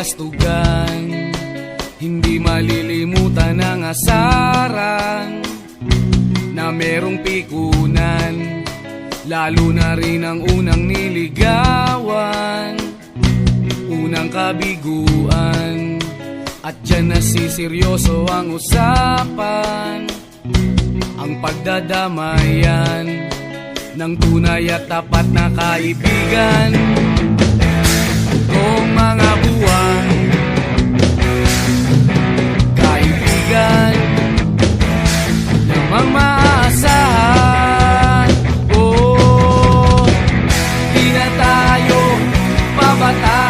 kastugan, hindi malilimutan ang asaran na merong pikunan, lalo na rin ang unang niligawan, unang kabiguan. At dyan nasiseryoso ang usapan, ang pagdadamayan ng tunay at tapat na kaibigan. Kung mga buwan, kaibigan namang maaasahan. Oh, di na tayo pabata,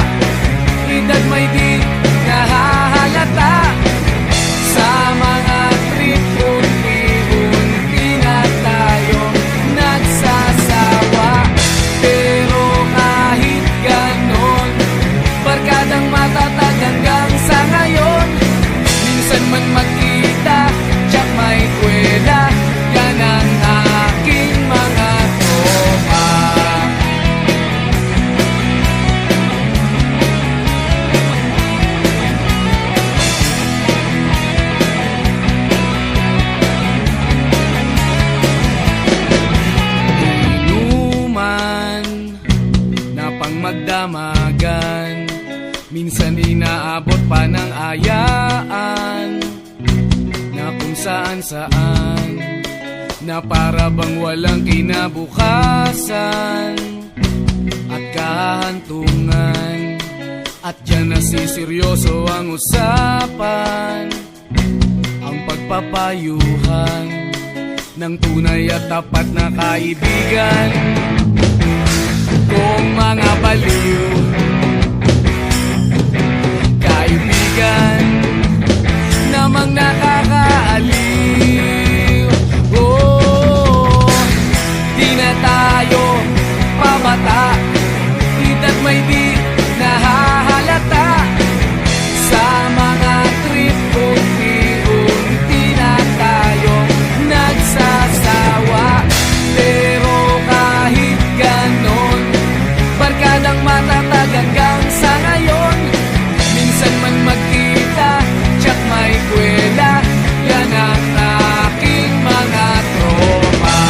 edad may di nahahalata. Sa mga trip unti-unti na tayo nagsasawa. Pero kahit ganon, barkadang matatag hanggang sa ngayon. Minsan man magkita, tiyak may kwela, yan ang aking mga tropa. Inuman na pang magdamagan, minsan inaabot pa ng ayaan, na kung saan-saan, na para bang walang kinabukasan at kahantungan. At dyan nasiseryoso ang usapan, ang pagpapayuhan ng tunay at tapat na kaibigan. Kung mga baliw, kaibigan namang nakakaaliw. Oh, di na tayo pabata, edad may di nahahalata. Sa mga trip unti-unti na tayo nagsasawa. Pero kahit ganon, barkadang matatag hanggang sa ngayon. Minsan man magkita, tiyak may kwela, yan ang aking mga tropa.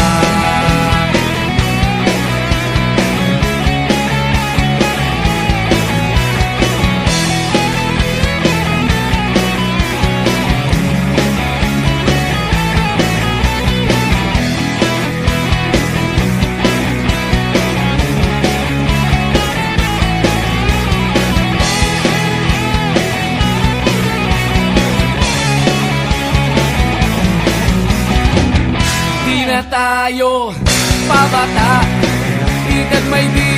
Di na tayo pabata, edad may di